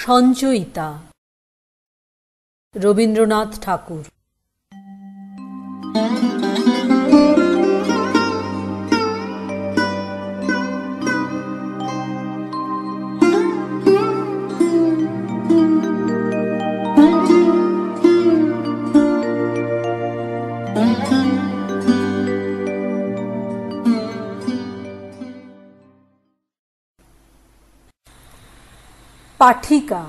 সঞ্চয়িতা রবীন্দ্রনাথ ঠাকুর। পাঠিকা।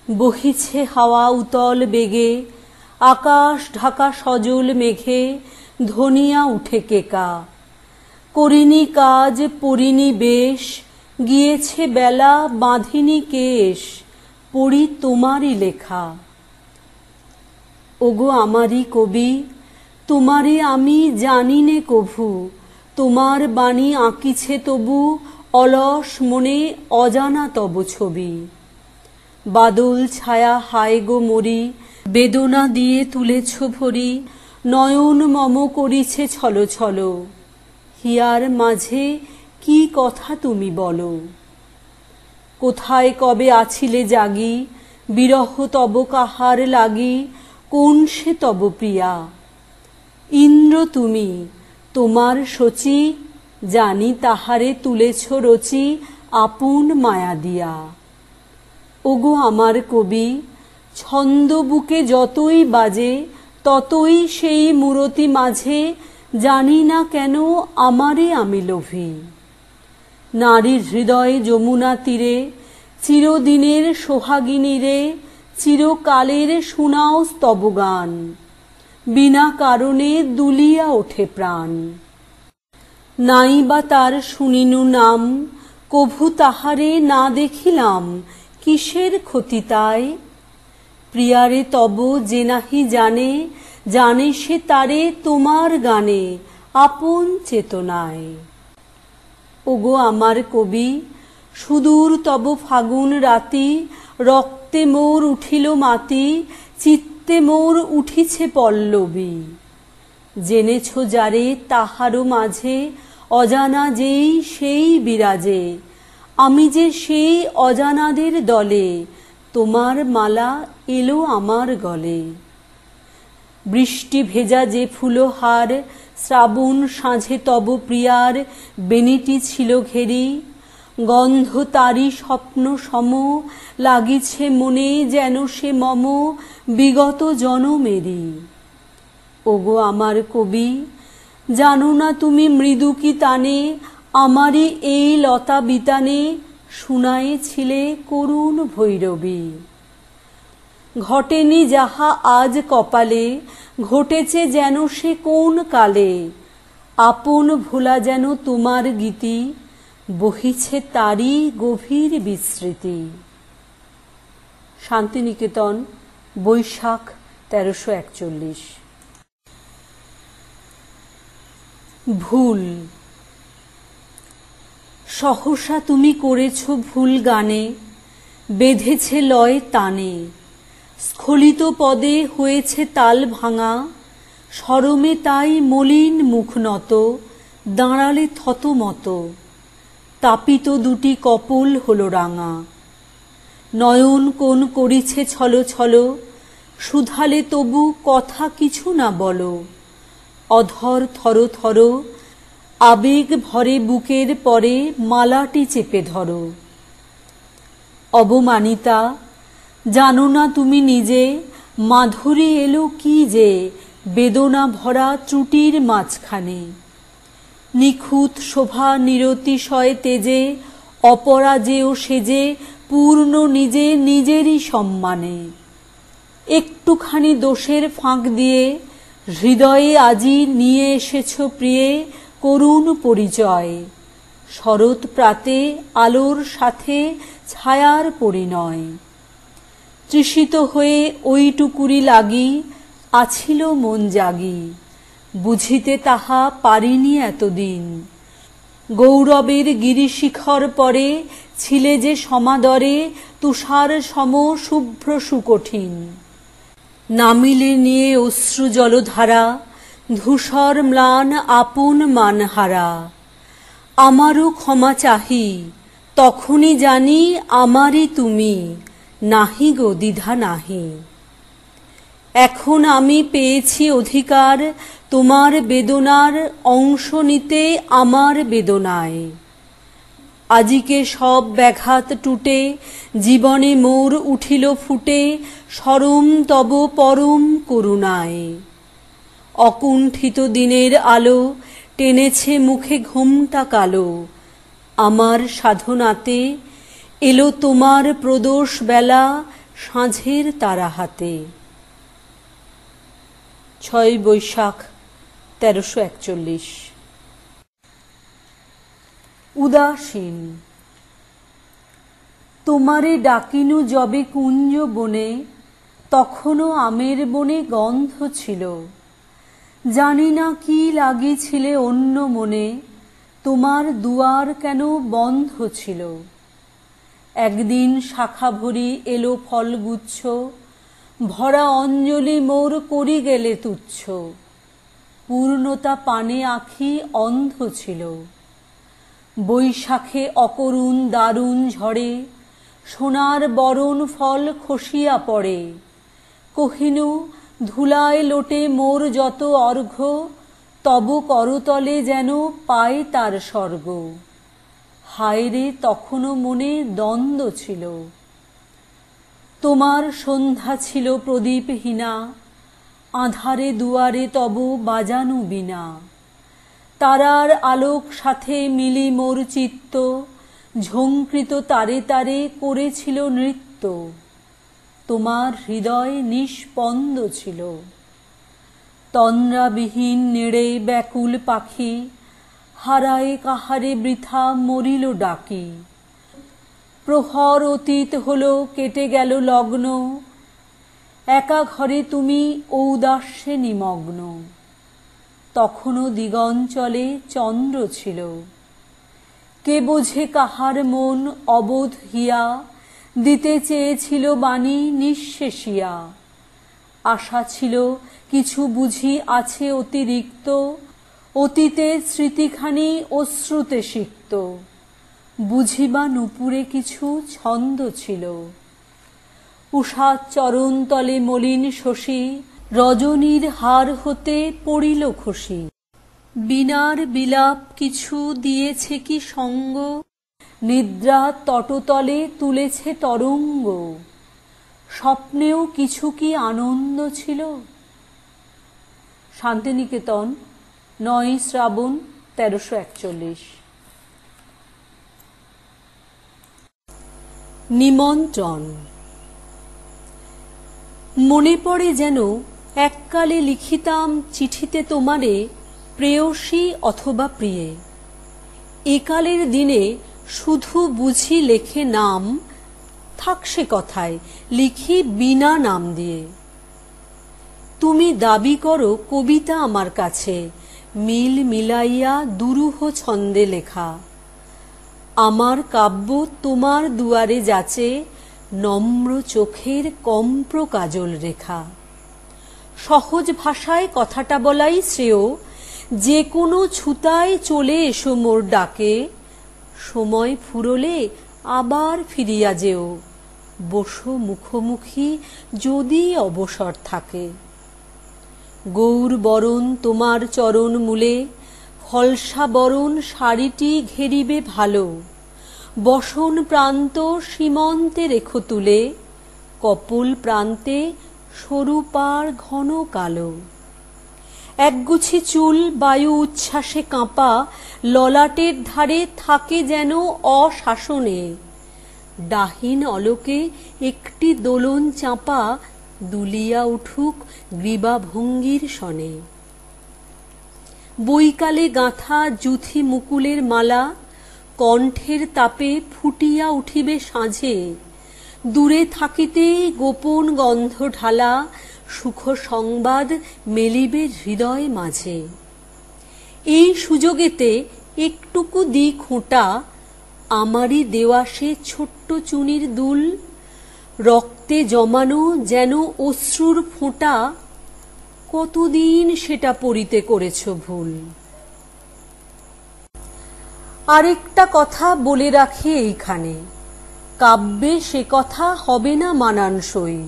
বহিছে হাওয়া উতল বেগে, আকাশ ঢাকা সজল মেঘে, ধনিয়া উঠে কেকা। করিনি কাজ পরিনি বেশ, গিয়েছে বেলা বাঁধিনি কেশ, পড়ি তোমারই লেখা। ওগো আমারই কবি, তোমারই আমি জানি নে কভু, তোমার বাণী আঁকিছে তবু অলস মনে অজানা তব ছবি। বাদল ছায়া হায় গো মরি, বেদনা দিয়ে তুলেছ ভরি, নয়ন মম করিছে ছলো ছলো, হিয়ার মাঝে কি কথা তুমি বলো। কোথায় কবে আছিলে জাগি, বিরহ তব কাহার লাগি, কোন সে তব প্রিয়া। ইন্দ্র তুমি, তোমার শচী, জানি তাহারে তুলেছ রচি আপন মায়া দিয়া। ওগো আমার কবি, ছন্দ বুকে যতই বাজে, ততই সেই মূরতি মাঝে, জানি না কেন আমারে আমি লোভী। নারীর হৃদয় যমুনা তীরে, চিরদিনের সোহাগিনীরে, চিরকালের শুনাও স্তব গান, বিনা কারণে দুলিয়া ওঠে প্রাণ। নাই বা তার শুনিনু নাম, কভু তাহারে না দেখিলাম, কিসের ক্ষতি তাই। প্রিয়ারে তব যে নাহি জানে, জানে সে তারে তোমার গানে, আপন চেতনায়। ওগো আমার কবি, সুদূর তব ফাগুন রাতি, রক্তে মোর উঠিল মাতি, চিত্তে মোর উঠিছে পল্লবী। জেনেছ যারে তাহারও মাঝে, অজানা যেই সেই বিরাজে, আমি যে সেই অজানাদের দলে, তোমার মালা এলো আমার গলে। বৃষ্টি ভেজা যে ফুলহার, শ্রাবণ সাঁঝে তব প্রিয়ার বেনিটি ছিল ঘেরি, গন্ধ তারি স্বপ্ন সম, লাগিছে মনে যেন সে মম বিগত জনমেরি। ওগো আমার কবি, জানো না তুমি মৃদু কি তানে, আমারই এই লতা বিতানে শুনায়েছিলে করুণ ভৈরবী। ঘটেনি যাহা আজ কপালে, ঘটেছে যেন সে কোন কালে, আপন ভোলা যেন তোমার গীতি, বহিছে তারই গভীর বিস্মৃতি। শান্তিনিকেতন, বৈশাখ ১৩৪১। ভুল। সহসা তুমি করেছ ভুল গানে, বেঁধেছে লয় তানে, স্খলিত পদে হয়েছে তাল ভাঙা, শরমে তাই মলিন মুখ নত, দাঁড়ালে থতমত, তাপিত দুটি কপোল হলো রাঙা। নয়ন কোণ করিছে ছলো ছলো, শুধালে তবু কথা কিছু না বলো, অধর থর থর, আবেগ ভরে বুকের পরে মালাটি চেপে ধরো। অবমানিতা, জানো না তুমি নিজে, মাধুরী এলো কি যে বেদনা ভরা ত্রুটির মাঝখানে। নিখুঁত শোভা নিরতিশয় তেজে, অপরাজেয় সেজে পূর্ণ নিজে নিজেরই সম্মানে। একটুখানি দোষের ফাঁক দিয়ে, হৃদয়ে আজি নিয়ে এসেছ প্রিয়ে করুণ পরিচয়। শরৎ প্রাতে আলোর সাথে ছায়ার পরিণয়। তৃষিত হয়ে ওইটুকুরি লাগি, আছিল মন জাগি, বুঝিতে তাহা পারিনি এতদিন। গৌরবের গিরিশিখর পরে ছিলে যে সমাদরে, তুষার সম শুভ্র সুকঠিন। নামিলে নিয়ে অশ্রু জলধারা, ধূসর ম্লান আপন মানহারা। আমারও ক্ষমা চাহি, তখনই জানি আমারই তুমি, নাহি গো দ্বিধা নাহি। এখন আমি পেয়েছি অধিকার তোমার বেদনার অংশ নিতে আমার বেদনায়। আজিকে সব ব্যাঘাত টুটে জীবনে মোর উঠিল ফুটে সরম তব পরম করুণায়। অকুণ্ঠিত দিনের আলো টেনেছে মুখে ঘোমটা কালো, আমার সাধনাতে এলো তোমার প্রদোষ বেলা সাঁঝের তারা হাতে। 6 বৈশাখ 1341। উদাসীন। তোমারে ডাকিনু যবে কুঞ্জ বনে, তখনও আমের বনে গন্ধ ছিল। জানি না কি লাগিছিলে অন্য মনে, তোমার দুয়ার কেন বন্ধ ছিল। একদিন শাখা ভরি এলো ফলগুচ্ছ, ভরা অঞ্জলি মোর করি গেলে তুচ্ছ। পূর্ণতা পানে আঁখি অন্ধ ছিল। বৈশাখে অকরুণ দারুণ ঝড়ে সোনার বরণ ফল খসিয়া পড়ে। কহিনু ধুলায় লোটে মোর যত অর্ঘ্য, তব করতলে যেন পায় তার স্বর্গ। হায় রে তখনও মনে দ্বন্দ্ব ছিল। তোমার সন্ধ্যা ছিল প্রদীপহীনা, আঁধারে দুয়ারে তব বাজানু বীণা। তারার আলোক সাথে মিলি মোর চিত্ত, ঝঙ্কৃত তারে তারে করেছিল নৃত্য। তোমার হৃদয় নিষ্পন্দ ছিল। তন্দ্রাবিহীন নেড়ে ব্যাকুল পাখি, হারায় কাহারে বৃথা মরিল ডাকি। প্রহর অতীত হলো কেটে গেল লগ্ন, একা ঘরে তুমি ঔদাস্যে নিমগ্ন। তখনও দিগঞ্চলে চন্দ্র ছিল। কে বোঝে কাহার মন অবোধ হিয়া, দিতে চেয়েছিল বাণী নিঃশেষিয়া। আশা ছিল কিছু বুঝি আছে অতিরিক্ত, অতীতের স্মৃতিখানি অশ্রুতে সিক্ত। বুঝিবা নূপুরে কিছু ছন্দ ছিল। উষার চরণতলে মলিন শশী, রজনীর হার হতে পড়িল খসি। বীণার বিলাপ কিছু দিয়েছে কি সঙ্গ, নিদ্রা তটতলে তুলেছে তরঙ্গ। স্বপ্নেও কিছু কি আনন্দ ছিল। শান্তিনিকেতন, 9 শ্রাবণ 1341। নিমন্ত্রণ। মনে পড়ে যেন এককালে লিখিতাম চিঠিতে তোমারে প্রেয়সী অথবা প্রিয়ে। একালের দিনে শুধু বুঝি লেখে নাম, থাক সে কথায় লিখি বিনা নাম দিয়ে। তুমি দাবি করো কবিতা আমার কাছে, মিল মিলাইয়া দুরূহ ছন্দে লেখা। আমার কাব্য তোমার দুয়ারে যাচে, নম্র চোখের কম্প্র কাজল রেখা। সহজ ভাষায় কথাটা বলাই শ্রেয়, যে কোনো ছুতায় চলে এসো মোর ডাকে। সময় ফুরলে আবার ফিরিয়া যেও, বসো মুখোমুখি যদি অবসর থাকে। গৌর বরণ তোমার চরণ মূলে, ফলসা বরণ শাড়িটি ঘেরিবে ভালো। বসন প্রান্ত সীমন্তে রেখো তুলে, কপোল প্রান্তে সরু পাড় ঘন কালো। একগুছি চুল বায়ু উচ্ছ্বাসে কাঁপা, ললাটের ধারে থাকে যেন অশাসনে। ডাহিন অলোকে একটি দোলন চাপা, দুলিয়া উঠুক গ্রীবা ভঙ্গির সনে। বৈকালে গাঁথা জুথি মুকুলের মালা, কণ্ঠের তাপে ফুটিয়া উঠিবে সাঁঝে। দূরে থাকিতেই গোপন গন্ধ ঢালা, সুখ সংবাদ মেলিবে হৃদয় মাঝে। এই সুযোগেতে একটুকু দি খোঁটা, আমারই দেওয়া সে ছোট্ট চুনির দুল। রক্তে জমানো যেন অশ্রুর ফোঁটা, কতদিন সেটা পড়িতে করেছ ভুল। আরেকটা কথা বলে রাখি এইখানে, কাব্যে সে কথা হবে না মানানসই।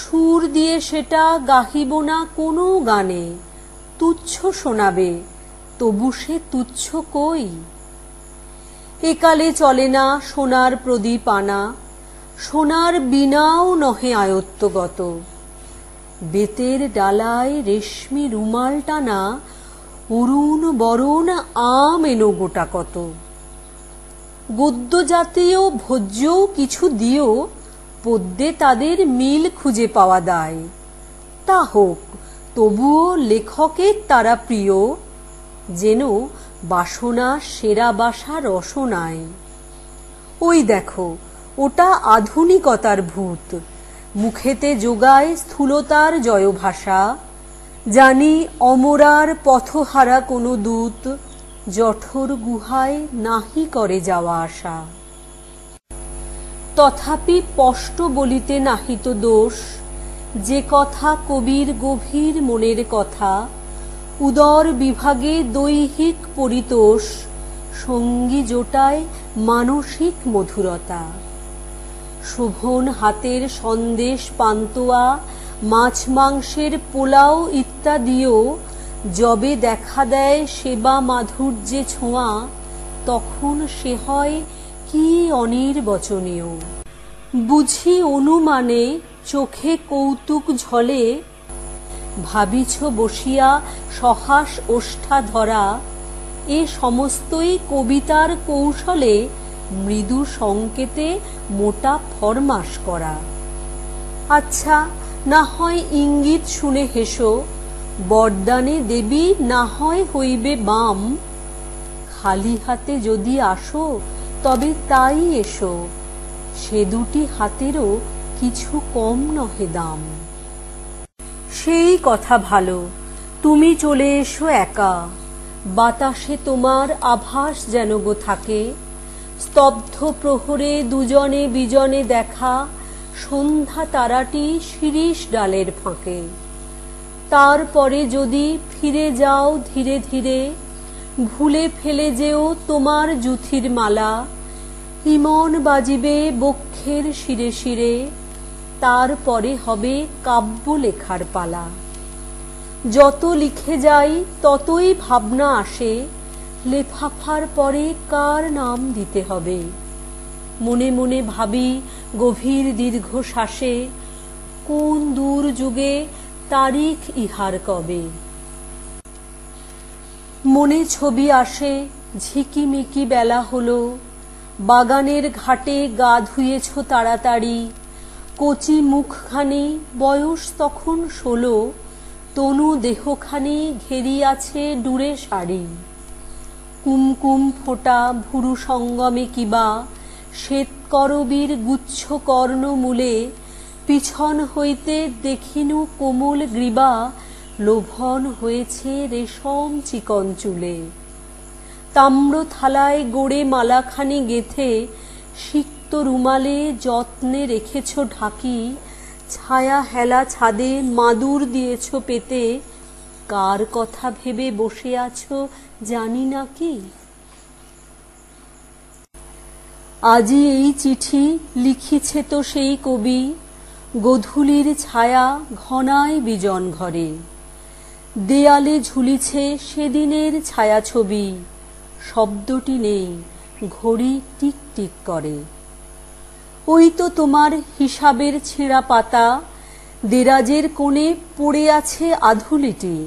সুর দিয়ে সেটা গাহিব না কোনো গানে, তুচ্ছ শোনাবে তবু সে তুচ্ছ কই। একালে চলে না সোনার প্রদীপ আনা, সোনার বিনাও নহে আয়ত্তগত। বেতের ডালায় রেশমি রুমাল টানা, অরুণ বরণ আম এনো গোটা কত। গদ্য জাতীয় ভোজ্যও কিছু দিও, পদ্যে তাদের মিল খুঁজে পাওয়া দায়। তা হোক, তবুও লেখকের তারা প্রিয়, যেন বাসনা সেরা বাসা রসনায়। ওই দেখো, ওটা আধুনিকতার ভূত, মুখেতে যোগায় স্থূলতার জয়ভাষা। জানি অমরার পথহারা কোনো দূত, জঠর গুহায় নাহি করে যাওয়া আসা। তথাপি স্পষ্ট বলিতে নাহিত দোষ, যে কথা কবির গভীর মনের কথা। উদর বিভাগে দৈহিক পরিতোষ, সঙ্গী জোটায় মানসিক মধুরতা। শোভন হাতের সন্দেশ পান্তুয়া, মাছ মাংসের পোলাও ইত্যাদিও যবে দেখা দেয় সেবা মাধুর্যে ছোঁয়া, তখন সে হয় কি অনির্বচনীয়। বুঝি অনুমানে চোখে কৌতুক ঝলে, ভাবিছ বসিয়া সহাস ওষ্ঠা ধরা। এ সমস্তই কবিতার কৌশলে মৃদু সংকেতে মোটা ফরমাস করা। আচ্ছা, না হয় ইঙ্গিত শুনে হেসো, বরদানে দেবী না হয় হইবে বাম। খালি হাতে যদি আসো তবে তাই এসো, সে দুটি হাতেরও কিছু কম নহে দাম। সেই কথা ভালো, তুমি চলে এসো একা, বাতাসে তোমার আভাস যেন গো থাকে। স্তব্ধ প্রহরে দুজনে বিজনে দেখা, সন্ধ্যা তারাটি শিরীষ ডালের ফাঁকে। তারপরে যদি ফিরে যাও ধীরে ধীরে, ভুলে ফেলে যেও তোমার জুথির মালা। ইমন বাজিবে বক্ষের শিরে শিরে, তারপরে হবে কাব্য লেখার পালা। যত লিখে যাই ততই ভাবনা আসে, লেফাফার পরে কার নাম দিতে হবে। মনে মনে ভাবি গভীর দীর্ঘশ্বাসে, কোন দূর যুগে তারিখ ইহার কবে। মনে ছবি আসে, ঝিকিমিকি বেলা হলো, বাগানের ঘাটে গা ধুয়েছ তাড়াতাড়ি। কচি মুখখানি, বয়স তখন 16, তনু দেহখানি ঘেরিয়াছে ডুরে শাড়ি। কুমকুম ফোঁটা ভুরু সঙ্গমে কিবা, শ্বেতকরবীর গুচ্ছ কর্ণমূলে। পিছন হইতে দেখিনু কোমল গ্রীবা, লোভন হয়েছে রেশম চিকন চুলে। তাম্র থালায় গড়ে মালাখানি গেথে, সিক্ত রুমালে যত্নে রেখেছ ঢাকি। ছায়া হেলা ছাদে মাদুর দিয়েছ পেতে, কার কথা ভেবে বসে আছো জানি না কি। আজি এই চিঠি লিখিছে তো সেই কবি, গোধূলির ছায়া ঘনায় বিজন ঘরে। দেয়ালে ঝুলিছে সেদিনের ছায়াছবি, শব্দটি নেই, ঘড়ি টিক টিক করে। ওই তো তোমার হিসাবের ছেঁড়া পাতা, দেরাজের কোণে পড়ে আছে আধুলিটি।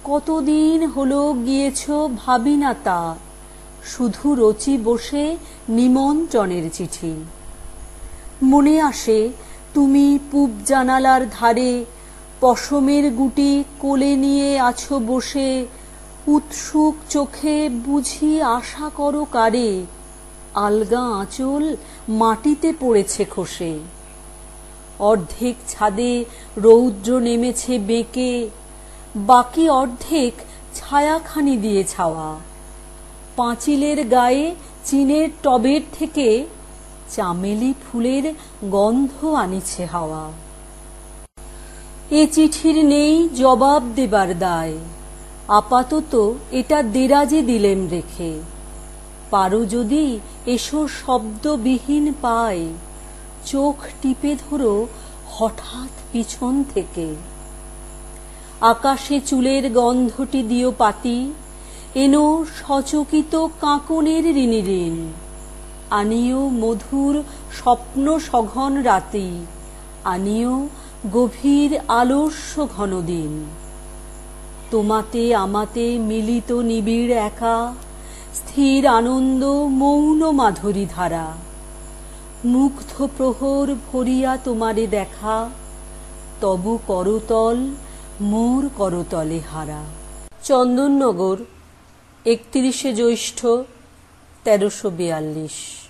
কতদিন হলো গিয়েছ ভাবি না তা, শুধু রচি বসে নিমন্ত্রণের চিঠি। মনে আসে তুমি পূব জানালার ধারে, পশমের গুটি কোলে নিয়ে আছো বসে। উৎসুক চোখে বুঝি আশা করো কারে, আলগা আঁচল মাটিতে পড়েছে খসে। অর্ধেক ছাদে রৌদ্র নেমেছে বেঁকে, বাকি অর্ধেক ছায়াখানি দিয়ে ছাওয়া। পাঁচিলের গায়ে চিনের টবের থেকে চামেলি ফুলের গন্ধ আনিছে হাওয়া। এ চিঠির নেই জবাব দেবার দায়, আপাতত এটা দেরাজে দিলেম রেখে। পারো যদি এসো শব্দবিহীন পায়, চোখ টিপে ধরো হঠাৎ পিছন থেকে। আকাশে চুলের গন্ধটি দিও পাতি, এনো সচকিত কাঁকনের ঋণিঋণ। আনিও মধুর স্বপ্ন সঘন রাতি, আনিও গভীর আলস্য ঘন দিন। তোমাতে আমাতে মিলিত নিবিড় একা, স্থির আনন্দ মৌন মাধুরী ধারা। মুগ্ধ প্রহর ভরিয়া তোমারে দেখা, তবু করতল মোর করতলে হারা। চন্দননগর, 31 জ্যৈষ্ঠ 1342।